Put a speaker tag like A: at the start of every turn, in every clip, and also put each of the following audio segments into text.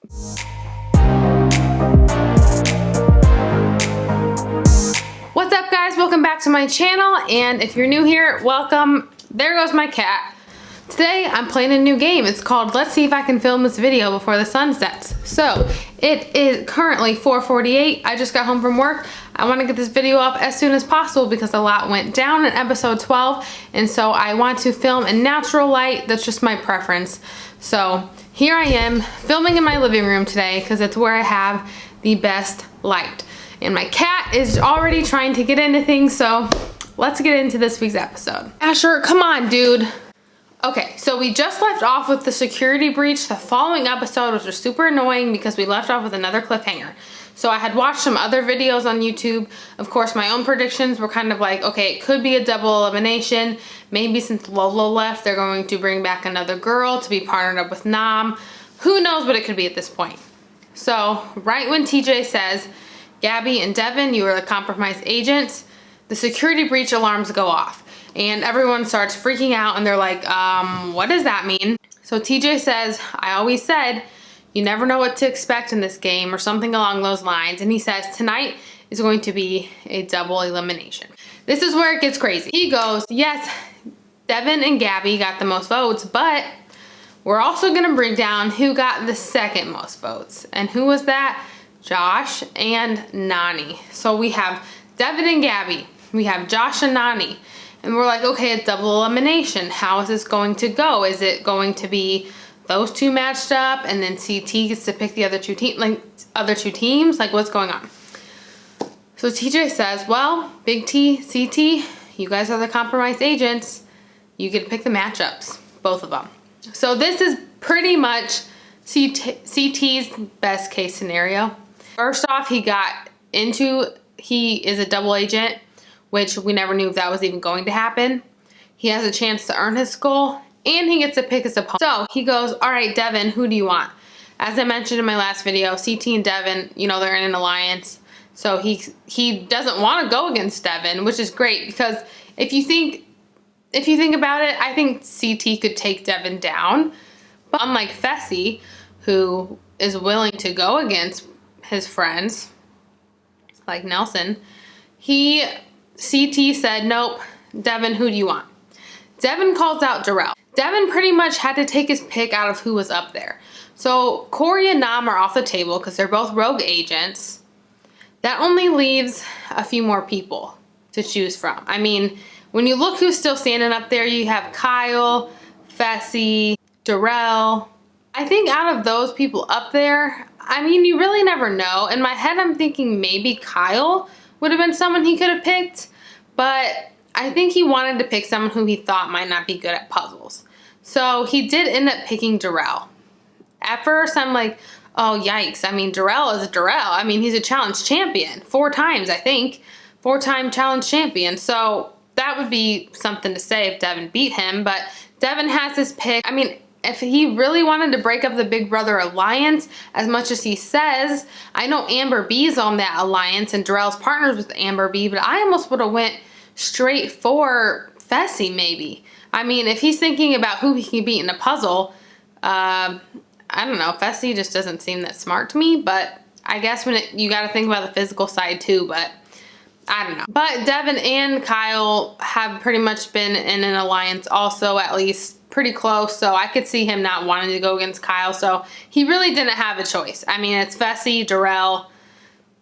A: What's up, guys? Welcome back to my channel, and if you're new here, welcome. There goes my cat. Today I'm playing a new game. It's called Let's See If I Can Film This Video Before the Sun Sets. So it is currently 4:48. I just got home from work. I want to get this video up as soon as possible because a lot went down in episode 12, and so I want to film in natural light. That's just my preference. So here I am filming in my living room today because it's where I have the best light. And my cat is already trying to get into things, so let's get into this week's episode. Asher, come on, dude. Okay, so we just left off with the security breach, the following episode, which was super annoying because we left off with another cliffhanger. So I had watched some other videos on YouTube. Of course, my own predictions were kind of like, okay, it could be a double elimination. Maybe since Lolo left, they're going to bring back another girl to be partnered up with Nam. Who knows what it could be at this point. So right when TJ says, Gabby and Devin, you are the compromised agents, the security breach alarms go off. And everyone starts freaking out and they're like, what does that mean? So TJ says, I always said, you never know what to expect in this game, or something along those lines. And he says, tonight is going to be a double elimination. This is where it gets crazy. He goes, yes, Devin and Gabby got the most votes, but we're also gonna bring down who got the second most votes. And who was that? Josh and Nani. So we have Devin and Gabby. We have Josh and Nani. And we're like, okay, a double elimination. How is this going to go? Is it going to be those two matched up and then CT gets to pick the other two teams? Like, what's going on? So TJ says, well, Big T, CT, you guys are the compromised agents. You get to pick the matchups, both of them. So this is pretty much CT's best case scenario. First off, he is a double agent, which we never knew if that was even going to happen. He has a chance to earn his skull, and he gets to pick his opponent. So he goes, all right, Devin, who do you want? As I mentioned in my last video, CT and Devin, you know, they're in an alliance. So he doesn't want to go against Devin, which is great because if you think about it, I think CT could take Devin down. But unlike Fessy, who is willing to go against his friends, like Nelson, CT said, nope, Devin, who do you want? Devin calls out Darrell. Devin pretty much had to take his pick out of who was up there. So Corey and Nam are off the table because they're both rogue agents. That only leaves a few more people to choose from. I mean, when you look who's still standing up there, you have Kyle, Fessy, Darrell. I think out of those people up there, I mean, you really never know. In my head, I'm thinking maybe Kyle would have been someone he could have picked, but I think he wanted to pick someone who he thought might not be good at puzzles. So he did end up picking Darrell. At first, I'm like, oh, yikes. I mean, Darrell is Darrell. I mean, he's a challenge champion. 4 times, I think. 4-time challenge champion. So that would be something to say if Devin beat him, but Devin has his pick. I mean, if he really wanted to break up the Big Brother alliance, as much as he says, I know Amber B's on that alliance and Darrell's partners with Amber B, but I almost would have went straight for Fessy maybe. I mean, if he's thinking about who he can beat in a puzzle, I don't know, Fessy just doesn't seem that smart to me, but I guess you got to think about the physical side too, but I don't know. But Devin and Kyle have pretty much been in an alliance also, at least pretty close, so I could see him not wanting to go against Kyle, so he really didn't have a choice. I mean, it's Fessy, Darrell.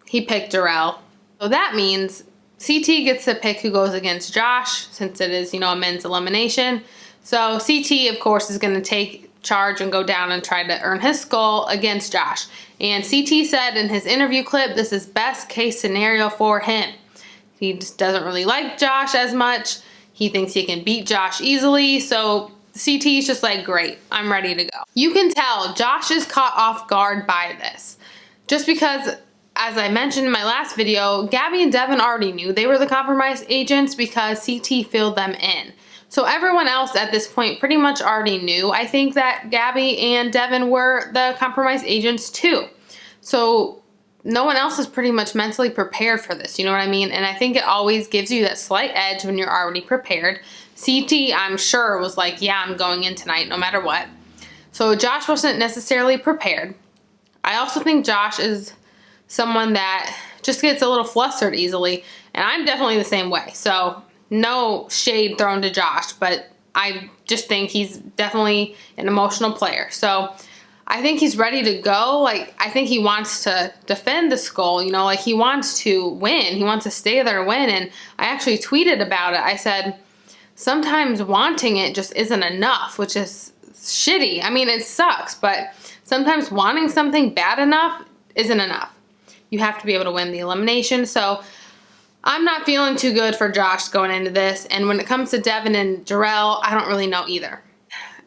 A: He picked Darrell. So that means CT gets to pick who goes against Josh, since it is, you know, a men's elimination. So CT, of course, is going to take charge and go down and try to earn his skull against Josh. And CT said in his interview clip, this is best case scenario for him. He just doesn't really like Josh as much. He thinks he can beat Josh easily, so CT is just like, great, I'm ready to go. You can tell Josh is caught off guard by this. Just because, as I mentioned in my last video, Gabby and Devin already knew they were the compromised agents because CT filled them in. So everyone else at this point pretty much already knew, I think, that Gabby and Devin were the compromised agents too. So no one else is pretty much mentally prepared for this, you know what I mean? And I think it always gives you that slight edge when you're already prepared. CT, I'm sure, was like, yeah, I'm going in tonight no matter what. So Josh wasn't necessarily prepared. I also think Josh is someone that just gets a little flustered easily, and I'm definitely the same way. So no shade thrown to Josh, but I just think he's definitely an emotional player. So I think he's ready to go. Like, I think he wants to defend the skull, you know, like he wants to win. He wants to stay there and win. And I actually tweeted about it. I said, sometimes wanting it just isn't enough, which is shitty. I mean, it sucks, but sometimes wanting something bad enough isn't enough. You have to be able to win the elimination. So I'm not feeling too good for Josh going into this. And when it comes to Devin and Jarrell, I don't really know either.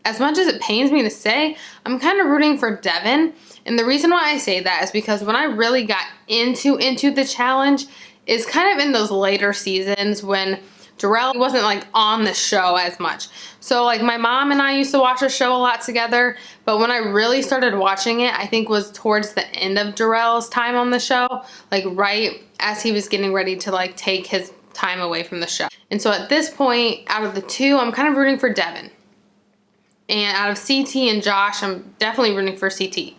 A: As much as it pains me to say, I'm kind of rooting for Devin. And the reason why I say that is because when I really got into the challenge is kind of in those later seasons when Jarrell wasn't like on the show as much. So like my mom and I used to watch the show a lot together, but when I really started watching it, I think was towards the end of Jarrell's time on the show, like right as he was getting ready to like take his time away from the show. And so at this point, out of the two, I'm kind of rooting for Devin. And out of CT and Josh, I'm definitely rooting for CT.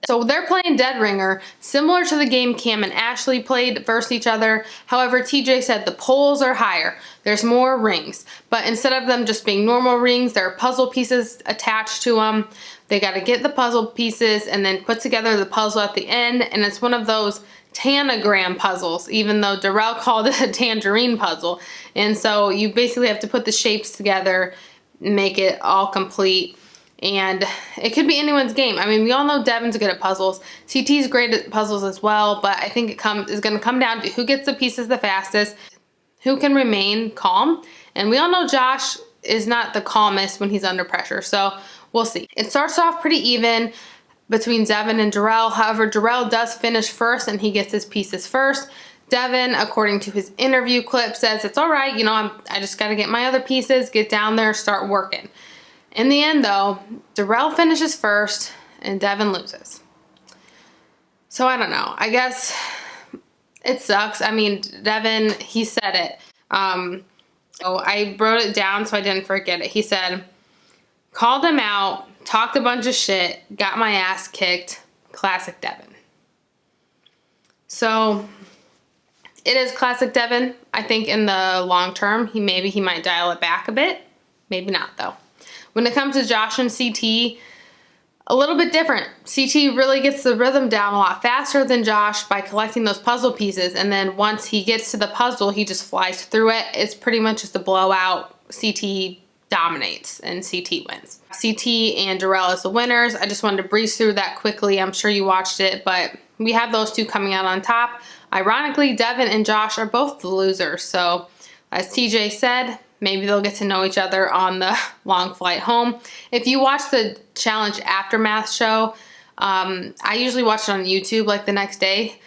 A: So they're playing Dead Ringer, similar to the game Cam and Ashley played versus each other. However, TJ said the polls are higher. There's more rings. But instead of them just being normal rings, there are puzzle pieces attached to them. They got to get the puzzle pieces and then put together the puzzle at the end. And it's one of those tanagram puzzles, even though Darrell called it a tangerine puzzle. And so you basically have to put the shapes together, make it all complete, and it could be anyone's game. I mean, we all know Devin's good at puzzles. CT's great at puzzles as well, but I think is going to come down to who gets the pieces the fastest, who can remain calm, and we all know Josh is not the calmest when he's under pressure, so we'll see. It starts off pretty even between Devin and Jarrell. However, Jarrell does finish first and he gets his pieces first. Devin, according to his interview clip, says it's all right, you know, I just got to get my other pieces, get down there, start working. In the end, though, Darrell finishes first and Devin loses. So I don't know. I guess it sucks. I mean, Devin, he said it. So I wrote it down so I didn't forget it. He said, called him out, talked a bunch of shit, got my ass kicked. Classic Devin. So it is classic Devin. I think in the long term, he might dial it back a bit. Maybe not, though. When it comes to Josh and CT, a little bit different. CT really gets the rhythm down a lot faster than Josh by collecting those puzzle pieces, and then once he gets to the puzzle, he just flies through it. It's pretty much just a blowout. CT dominates and CT wins. CT and Darrell as the winners. I just wanted to breeze through that quickly. I'm sure you watched it, but we have those two coming out on top. Ironically, Devin and Josh are both the losers, so as TJ said, maybe they'll get to know each other on the long flight home. If you watch the Challenge Aftermath show, I usually watch it on YouTube like the next day.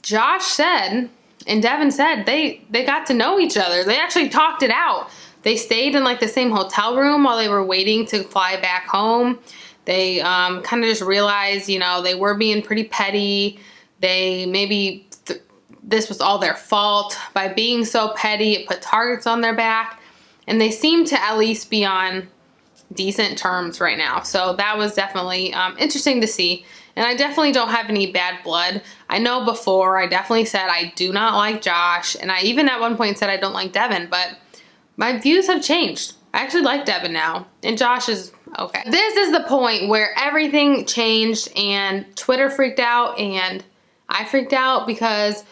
A: Josh said and Devin said they got to know each other. They actually talked it out. They stayed in like the same hotel room while they were waiting to fly back home. They kind of just realized, you know, they were being pretty petty. They maybe this was all their fault. By being so petty, it put targets on their back. And they seem to at least be on decent terms right now. So that was definitely interesting to see. And I definitely don't have any bad blood. I know before I definitely said I do not like Josh. And I even at one point said I don't like Devin. But my views have changed. I actually like Devin now. And Josh is okay. This is the point where everything changed and Twitter freaked out and I freaked out because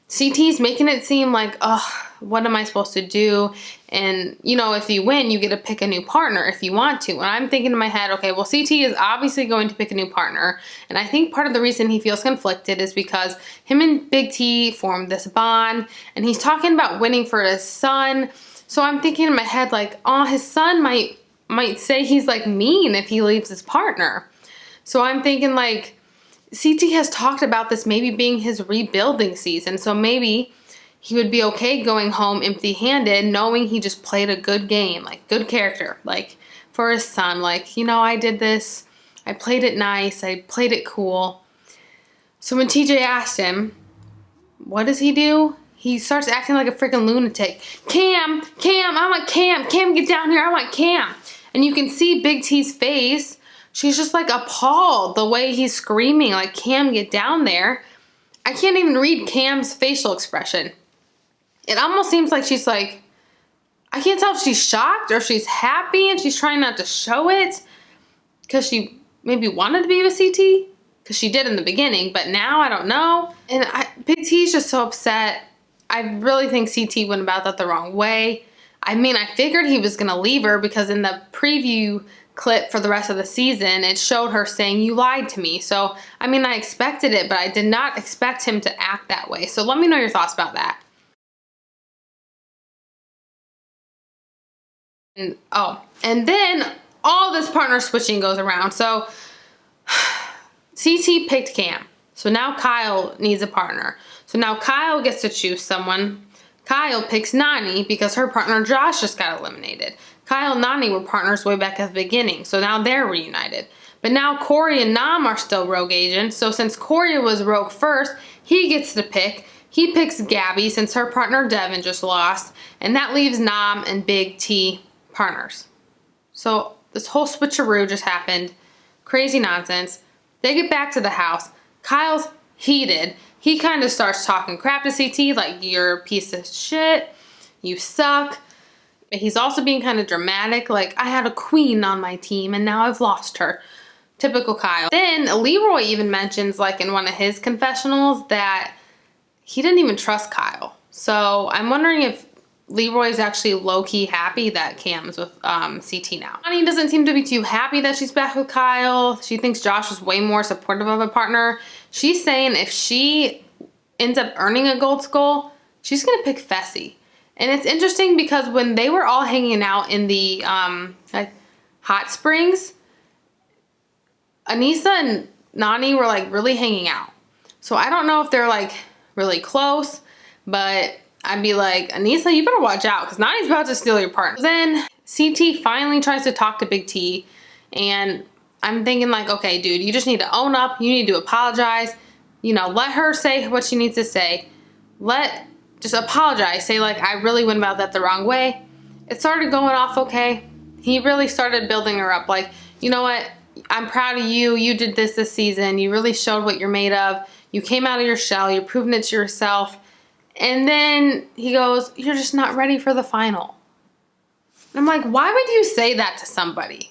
A: CT's making it seem like, oh, what am I supposed to do? And, you know, if you win, you get to pick a new partner if you want to. And I'm thinking in my head, okay, well, CT is obviously going to pick a new partner. And I think part of the reason he feels conflicted is because him and Big T formed this bond. And he's talking about winning for his son. So I'm thinking in my head, like, oh, his son might say he's, like, mean if he leaves his partner. So I'm thinking, like, CT has talked about this maybe being his rebuilding season. So maybe he would be okay going home empty-handed, knowing he just played a good game, like good character, like for his son. Like, you know, I did this, I played it nice, I played it cool. So when TJ asked him, what does he do? He starts acting like a freaking lunatic. Cam, I want Cam, get down here, I want Cam. And you can see Big T's face she's just like appalled the way he's screaming, like, Cam, get down there. I can't even read Cam's facial expression. It almost seems like she's like, I can't tell if she's shocked or if she's happy and she's trying not to show it because she maybe wanted to be with CT, because she did in the beginning, but now I don't know. And Big T's just so upset. I really think CT went about that the wrong way. I mean, I figured he was gonna leave her because in the preview clip for the rest of the season, it showed her saying, you lied to me. So, I mean, I expected it, but I did not expect him to act that way. So let me know your thoughts about that. And then all this partner switching goes around. So CT picked Cam. So now Kyle needs a partner. So now Kyle gets to choose someone. Kyle picks Nani because her partner Josh just got eliminated. Kyle and Nani were partners way back at the beginning, so now they're reunited. But now Corey and Nam are still rogue agents, so since Corey was rogue first, he gets to pick. He picks Gabby since her partner Devin just lost, and that leaves Nam and Big T partners. So this whole switcheroo just happened. Crazy nonsense. They get back to the house. Kyle's heated. He kind of starts talking crap to CT, like, you're a piece of shit, you suck. But he's also being kind of dramatic, like, I had a queen on my team and now I've lost her. Typical Kyle. Then Leroy even mentions, like, in one of his confessionals that he didn't even trust Kyle. So I'm wondering if Leroy's actually low-key happy that Cam's with CT now. Nani doesn't seem to be too happy that she's back with Kyle. She thinks Josh is way more supportive of a partner. She's saying if she ends up earning a gold skull, she's gonna pick Fessy. And it's interesting because when they were all hanging out in the like hot springs, Anissa and Nani were like really hanging out. So I don't know if they're like really close, but I'd be like, Anissa, you better watch out because Nani's about to steal your partner. Then CT finally tries to talk to Big T, and I'm thinking like, okay, dude, you just need to own up. You need to apologize. You know, let her say what she needs to say. Just apologize. Say like, I really went about that the wrong way. It started going off okay. He really started building her up. Like, you know what? I'm proud of you. You did this season. You really showed what you're made of. You came out of your shell. You're proving it to yourself. And then he goes, you're just not ready for the final. And I'm like, why would you say that to somebody?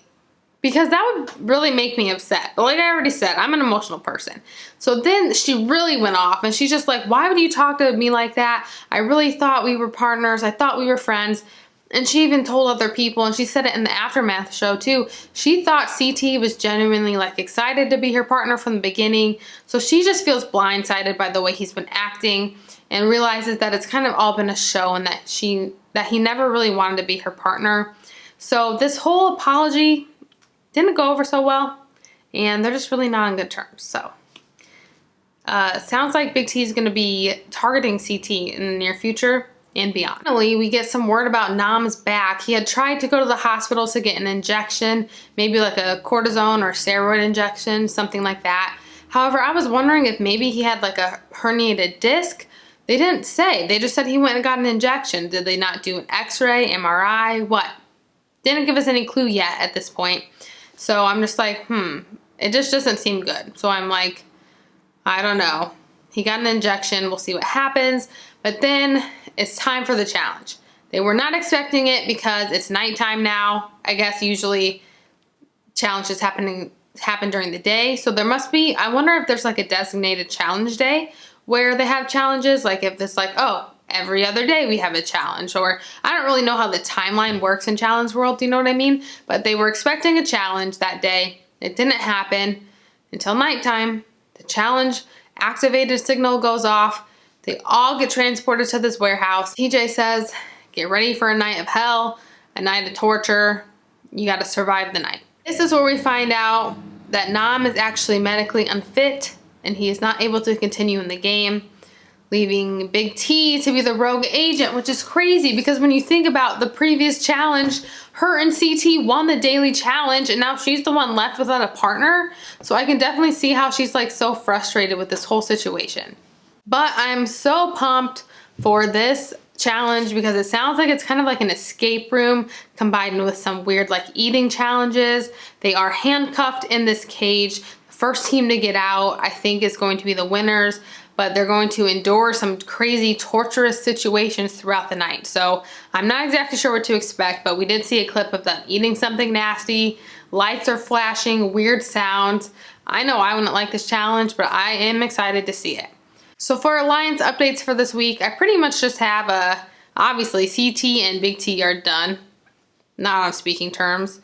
A: Because that would really make me upset. But like I already said, I'm an emotional person. So then she really went off and she's just like, why would you talk to me like that? I really thought we were partners. I thought we were friends. And she even told other people, and she said it in the Aftermath show too, she thought CT was genuinely like excited to be her partner from the beginning. So she just feels blindsided by the way he's been acting and realizes that it's kind of all been a show and that he never really wanted to be her partner. So this whole apology didn't go over so well, and they're just really not on good terms. So sounds like Big T is going to be targeting CT in the near future and beyond. Finally, we get some word about Nam's back. He had tried to go to the hospital to get an injection, maybe like a cortisone or steroid injection, something like that. However, I was wondering if maybe he had like a herniated disc. They didn't say. They just said he went and got an injection. Did they not do an x-ray, MRI, what? Didn't give us any clue yet at this point. So I'm just like, it just doesn't seem good. So I'm like, I don't know. He got an injection. We'll see what happens. But then it's time for the challenge. They were not expecting it because it's nighttime now. I guess usually challenges happen during the day. So there must be, I wonder if there's like a designated challenge day where they have challenges. Like if it's like, oh, every other day we have a challenge, or I don't really know how the timeline works in Challenge World, do you know what I mean? But they were expecting a challenge that day. It didn't happen until nighttime. The challenge activated signal goes off. They all get transported to this warehouse. TJ says, get ready for a night of hell, a night of torture. You got to survive the night. This is where we find out that Nam is actually medically unfit and he is not able to continue in the game, leaving Big T to be the rogue agent, which is crazy because when you think about the previous challenge, her and CT won the daily challenge and now she's the one left without a partner. So I can definitely see how she's like so frustrated with this whole situation. But I'm so pumped for this challenge because it sounds like it's kind of like an escape room combined with some weird like eating challenges. They are handcuffed in this cage. The first team to get out, I think, is going to be the winners, but they're going to endure some crazy torturous situations throughout the night. So I'm not exactly sure what to expect, but we did see a clip of them eating something nasty. Lights are flashing, weird sounds. I know I wouldn't like this challenge, but I am excited to see it. So for Alliance updates for this week, I pretty much just have obviously CT and Big T are done. Not on speaking terms.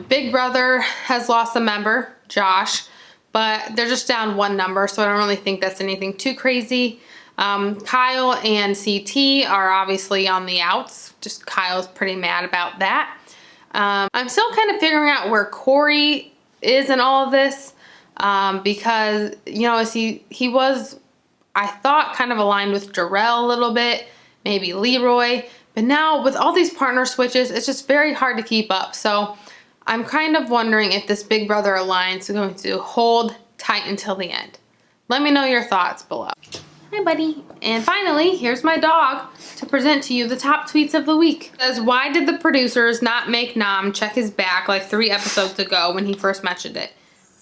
A: Big Brother has lost a member, Josh, but they're just down one number, so I don't really think that's anything too crazy. Kyle and CT are obviously on the outs. Just Kyle's pretty mad about that. I'm still kind of figuring out where Corey is in all of this because, you know, he was, I thought, kind of aligned with Jarrell a little bit, maybe Leroy, but now with all these partner switches, it's just very hard to keep up. So I'm kind of wondering if this Big Brother alliance is going to hold tight until the end. Let me know your thoughts below. Hi, buddy. And finally, here's my dog to present to you the top tweets of the week. It says, why did the producers not make Nam check his back like 3 episodes ago when he first mentioned it?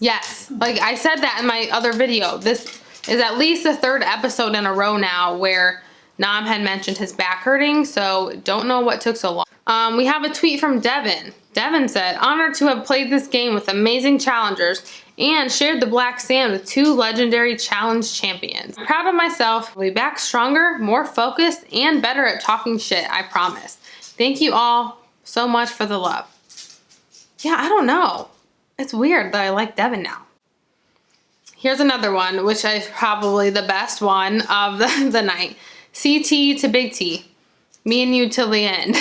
A: Yes, like I said that in my other video. This is at least the 3rd episode in a row now where Nam had mentioned his back hurting, so don't know what took so long. We have a tweet from Devin. Devin said, honored to have played this game with amazing challengers and shared the black sand with 2 legendary challenge champions. I'm proud of myself. I'll be back stronger, more focused, and better at talking shit, I promise. Thank you all so much for the love. Yeah, I don't know. It's weird that I like Devin now. Here's another one, which is probably the best one of the night. CT to Big T. Me and you till the end.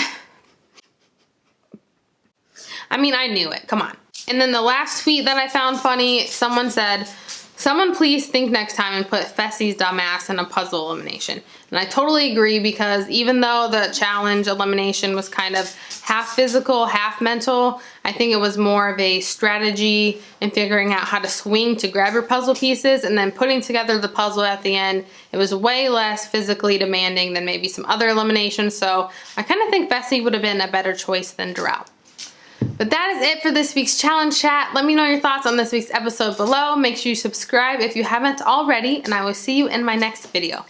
A: I mean, I knew it. Come on. And then the last tweet that I found funny, someone said, someone please think next time and put Fessy's dumbass in a puzzle elimination. And I totally agree because even though the challenge elimination was kind of half physical, half mental, I think it was more of a strategy and figuring out how to swing to grab your puzzle pieces and then putting together the puzzle at the end. It was way less physically demanding than maybe some other eliminations. So I kind of think Fessy would have been a better choice than Darrell. But that is it for this week's challenge chat. Let me know your thoughts on this week's episode below. Make sure you subscribe if you haven't already, and I will see you in my next video.